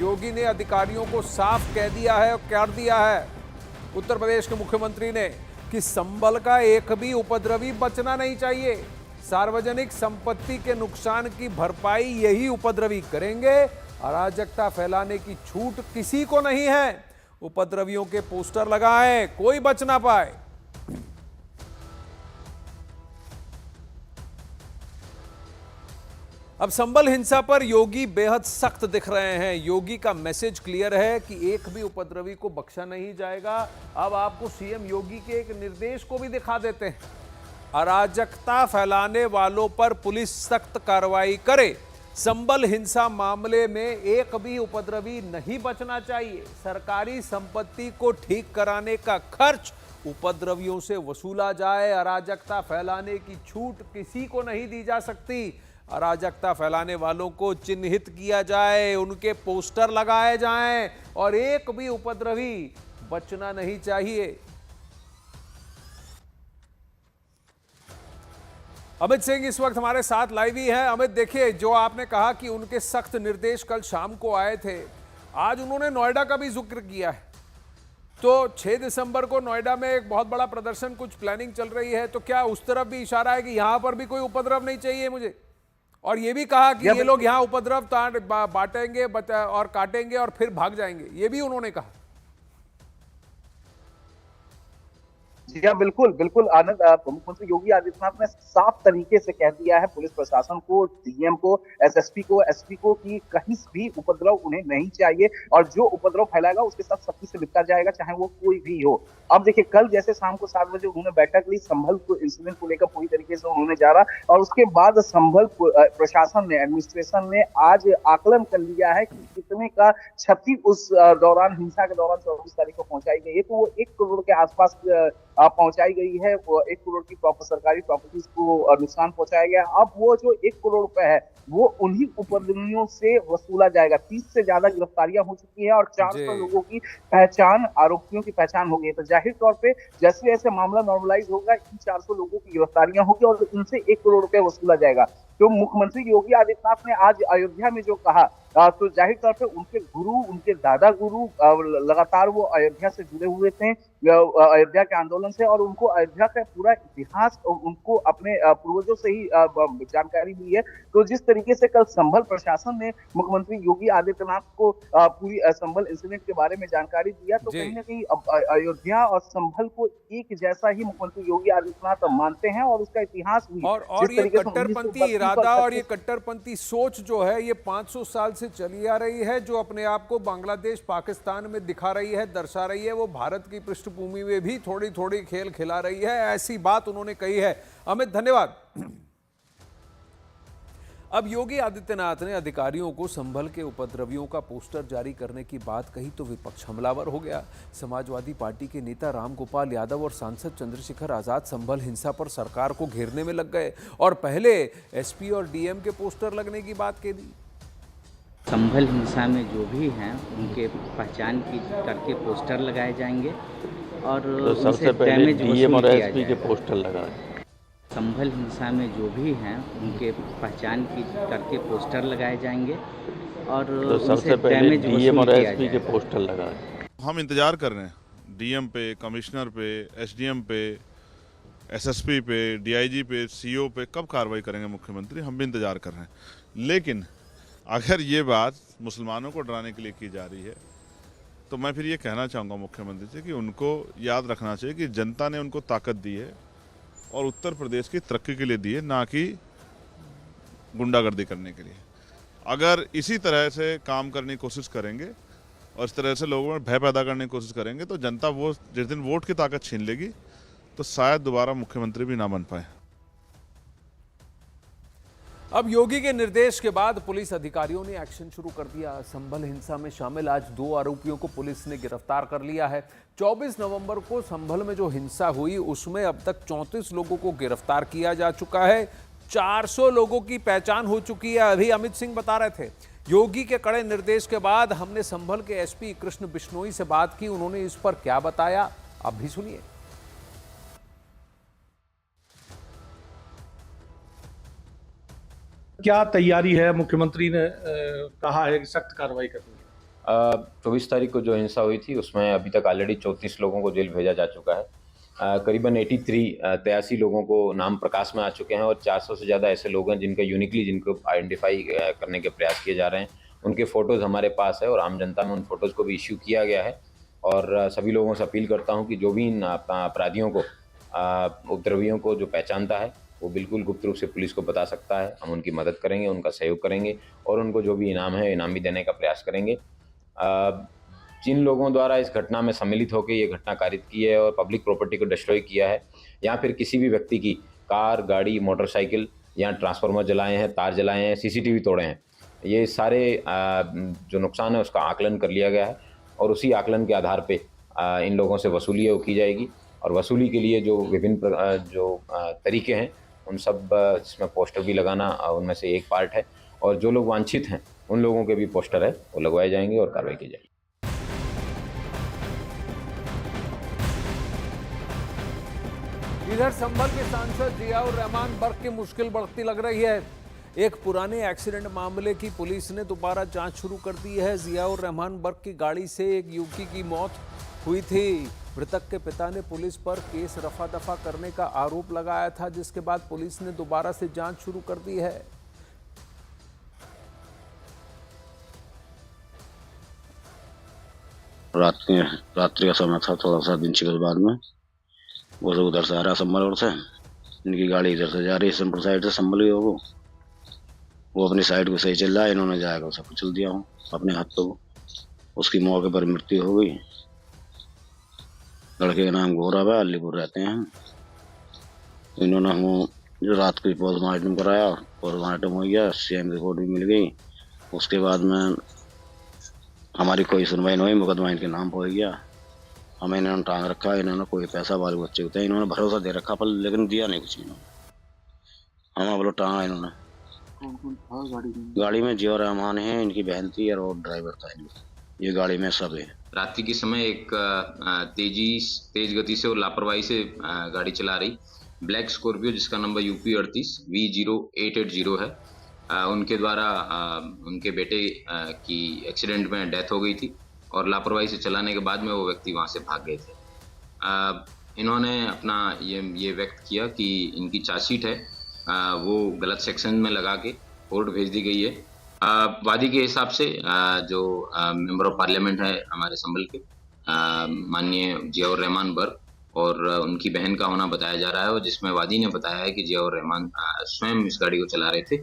योगी ने अधिकारियों को साफ कह दिया है और कर दिया है उत्तर प्रदेश के मुख्यमंत्री ने कि संभल का एक भी उपद्रवी बचना नहीं चाहिए। सार्वजनिक संपत्ति के नुकसान की भरपाई यही उपद्रवी करेंगे। अराजकता फैलाने की छूट किसी को नहीं है। उपद्रवियों के पोस्टर लगाएं, कोई बच ना पाए। अब संभल हिंसा पर योगी बेहद सख्त दिख रहे हैं। योगी का मैसेज क्लियर है कि एक भी उपद्रवी को बख्शा नहीं जाएगा। अब आपको सीएम योगी के एक निर्देश को भी दिखा देते हैं। अराजकता फैलाने वालों पर पुलिस सख्त कार्रवाई करे। संभल हिंसा मामले में एक भी उपद्रवी नहीं बचना चाहिए। सरकारी संपत्ति को ठीक कराने का खर्च उपद्रवियों से वसूला जाए। अराजकता फैलाने की छूट किसी को नहीं दी जा सकती। अराजकता फैलाने वालों को चिन्हित किया जाए, उनके पोस्टर लगाए जाएं और एक भी उपद्रवी बचना नहीं चाहिए। अमित सिंह इस वक्त हमारे साथ लाइव ही हैं। अमित, देखिए, जो आपने कहा कि उनके सख्त निर्देश कल शाम को आए थे, आज उन्होंने नोएडा का भी जिक्र किया है। तो 6 दिसंबर को नोएडा में एक बहुत बड़ा प्रदर्शन, कुछ प्लानिंग चल रही है, तो क्या उस तरफ भी इशारा है कि यहां पर भी कोई उपद्रव नहीं चाहिए मुझे? और ये भी कहा कि ये लोग यहां उपद्रव बांटेंगे और काटेंगे और फिर भाग जाएंगे, ये भी उन्होंने कहा। जी हाँ, बिल्कुल बिल्कुल आनंद। मुख्यमंत्री योगी आदित्यनाथ ने साफ तरीके से कह दिया है पुलिस प्रशासन को, डीएम को, एसएसपी को, एसपी को कि कहीं भी उपद्रव उन्हें नहीं चाहिए और जो उपद्रव फैलाएगा उसके साथ सख्ती से निपटा जाएगा, चाहे वो कोई भी हो। अब देखिए, कल जैसे शाम को 7 बजे उन्होंने बैठक ली, संभल को इंसिडेंट को लेकर पूरी तरीके से उन्होंने जाना और उसके बाद संभल प्रशासन ने, एडमिनिस्ट्रेशन ने आज आकलन कर लिया है कि कितने का क्षति उस दौरान, हिंसा के दौरान 24 तारीख को पहुंचाई गई है। तो वो 1 करोड़ के आसपास पहुंचाई गई है। 1 करोड़ की सरकारी प्रॉपर्टीज को नुकसान पहुंचाया गया। अब वो जो 1 करोड़ रुपए है वो उन्हीं उपद्रवियों से वसूला जाएगा। 30 से ज्यादा गिरफ्तारियां हो चुकी है और 400 लोगों की पहचान, आरोपियों की पहचान हो गई है। तो जाहिर तौर पे जैसे जैसे मामला नॉर्मलाइज होगा, इन 400 लोगों की गिरफ्तारियां होगी और इनसे 1 करोड़ रुपए वसूला जाएगा। तो मुख्यमंत्री योगी आदित्यनाथ ने आज अयोध्या में जो कहा, तो जाहिर तौर पे उनके गुरु, उनके दादा गुरु लगातार वो अयोध्या से जुड़े हुए थे, अयोध्या के आंदोलन से, और उनको अयोध्या का पूरा इतिहास उनको अपने पूर्वजों से ही जानकारी दी है। तो जिस तरीके से कल संभल प्रशासन ने मुख्यमंत्री योगी आदित्यनाथ को पूरी संभल इंसिडेंट के बारे में जानकारी दिया, तो कहीं ना कहीं अयोध्या और संभल को एक जैसा ही मुख्यमंत्री योगी आदित्यनाथ मानते हैं और उसका इतिहास भी। और ये कट्टरपंथी इरादा और ये कट्टरपंथी सोच जो है, ये 500 साल से चली आ रही है, जो अपने आप को बांग्लादेश, पाकिस्तान में दिखा रही है, दर्शा रही है, वो भारत की पृष्ठभूमि में भी थोड़ी थोड़ी खेल खिला रही है। ऐसी बात उन्होंने कही है। अमित, धन्यवाद। अब योगी आदित्यनाथ ने अधिकारियों को संभल के उपद्रवियों का पोस्टर जारी करने की बात कही तो विपक्ष हमलावर हो गया। समाजवादी पार्टी के नेता रामगोपाल यादव और सांसद चंद्रशेखर आजाद संभल हिंसा पर सरकार को घेरने में लग गए और पहले एसपी और डीएम के पोस्टर लगने की बात कह दी। संभल हिंसा में जो भी हैं उनके पहचान की करके पोस्टर लगाए जाएंगे और तो सबसे पहले डीएम और एसपी के पोस्टर लगाए। संभल हिंसा में जो भी हैं उनके पहचान की करके पोस्टर लगाए जाएंगे और तो सबसे पहले डीएम और एसपी के पोस्टर लगाए। हम इंतजार कर रहे हैं डीएम पे, कमिश्नर पे, एसडीएम पे, एसएसपी पे, डीआईजी पे, सीओ पे कब कार्रवाई करेंगे मुख्यमंत्री, हम भी इंतजार कर रहे हैं। लेकिन अगर ये बात मुसलमानों को डराने के लिए की जा रही है तो मैं फिर ये कहना चाहूँगा मुख्यमंत्री से कि उनको याद रखना चाहिए कि जनता ने उनको ताकत दी है और उत्तर प्रदेश की तरक्की के लिए दी है, ना कि गुंडागर्दी करने के लिए। अगर इसी तरह से काम करने की कोशिश करेंगे और इस तरह से लोगों में भय पैदा करने की कोशिश करेंगे तो जनता वो जिस दिन वोट की ताकत छीन लेगी तो शायद दोबारा मुख्यमंत्री भी ना बन पाए। अब योगी के निर्देश के बाद पुलिस अधिकारियों ने एक्शन शुरू कर दिया। संभल हिंसा में शामिल आज 2 आरोपियों को पुलिस ने गिरफ्तार कर लिया है। 24 नवंबर को संभल में जो हिंसा हुई उसमें अब तक 34 लोगों को गिरफ्तार किया जा चुका है। 400 लोगों की पहचान हो चुकी है। अभी अमित सिंह बता रहे थे, योगी के कड़े निर्देश के बाद हमने संभल के एसपी कृष्ण बिश्नोई से बात की। उन्होंने इस पर क्या बताया, आप भी सुनिए। क्या तैयारी है? मुख्यमंत्री ने कहा है कि सख्त कार्रवाई करेंगे। 24 तारीख को जो हिंसा हुई थी उसमें अभी तक ऑलरेडी 34 लोगों को जेल भेजा जा चुका है। करीबन 83 लोगों को नाम प्रकाश में आ चुके हैं और 400 से ज़्यादा ऐसे लोग हैं जिनको आइडेंटिफाई करने के प्रयास किए जा रहे हैं। उनके फ़ोटोज़ हमारे पास है और आम जनता में उन फ़ोटोज़ को भी इश्यू किया गया है। और सभी लोगों से अपील करता हूं कि जो भी इन अपराधियों को, उपद्रवियों को जो पहचानता है वो बिल्कुल गुप्त रूप से पुलिस को बता सकता है। हम उनकी मदद करेंगे, उनका सहयोग करेंगे और उनको जो भी इनाम है इनाम भी देने का प्रयास करेंगे। जिन लोगों द्वारा इस घटना में सम्मिलित होकर ये घटना कारित की है और पब्लिक प्रॉपर्टी को डिस्ट्रॉय किया है या फिर किसी भी व्यक्ति की कार, गाड़ी, मोटरसाइकिल या ट्रांसफार्मर जलाए हैं, तार जलाए हैं, सीसीटीवी तोड़े हैं, ये सारे जो नुकसान है उसका आकलन कर लिया गया है और उसी आकलन के आधार पे इन लोगों से वसूली है वो की जाएगी। और वसूली के लिए जो विभिन्न तरीके हैं उन सब जिसमें पोस्टर भी लगाना उनमें से एक पार्ट है और जो लोग वांछित हैं उन लोगों के भी पोस्टर है वो लगवाए जाएंगे और कार्रवाई की जाएगी। इधर संभल के सांसद जियाउर रहमान बर्क की मुश्किल बढ़ती लग रही है। एक पुराने एक्सीडेंट मामले की पुलिस ने दोबारा जांच शुरू कर दी है। जियाउर रहमान बर्क की गाड़ी से एक युवती की मौत हुई थी। मृतक के पिता ने पुलिस पर केस रफा दफा करने का आरोप लगाया था, जिसके बाद पुलिस ने दोबारा से जांच शुरू कर दी है। रात्रि का समय था, थोड़ा सा दिन के बाद में वो लोग उधर से आ रहा संभल और से, इनकी गाड़ी इधर से जा रही है सिंपल साइड से संभल गई वो अपनी साइड को सही चल रहा है, इन्होंने जाएगा उसे कुचल दिया हूँ अपने हाथ तो उसकी मौके पर मृत्यु हो गई। लड़के का नाम घोरा है, अलीपुर रहते हैं। इन्होंने हम जो रात को पोस्टमार्टम कराया, पोस्टमार्टम हो गया, सीएम रिपोर्ट भी मिल गई। उसके बाद में हमारी कोई सुनवाई नहीं हुई, मुकदमा इनके नाम हो गया। हमें इन्होंने टांग रखा, इन्होंने कोई पैसा वाले बच्चे होते हैं, इन्होंने भरोसा दे रखा पर लेकिन दिया नहीं कुछ इन्होंने। हमें बोलो टांगा इन्होंने। गाड़ी में जियाउर रहमान है, इनकी बहन थी और ड्राइवर था ये गाड़ी में सब है। रात्रि के समय एक तेज गति से और लापरवाही से गाड़ी चला रही ब्लैक स्कॉर्पियो जिसका नंबर यूपी 38 V0880 है, उनके द्वारा उनके बेटे की एक्सीडेंट में डेथ हो गई थी और लापरवाही से चलाने के बाद में वो व्यक्ति वहां से भाग गए थे। इन्होंने अपना ये व्यक्त किया कि इनकी चार्जशीट है वो गलत सेक्शन में लगा के कोर्ट भेज दी गई है। वादी के हिसाब से जो मेंबर ऑफ पार्लियामेंट है हमारे संभल के माननीय जियाउर रहमान बर्क और उनकी बहन का होना बताया जा रहा है और जिसमें वादी ने बताया है कि जियाउर रहमान स्वयं इस गाड़ी को चला रहे थे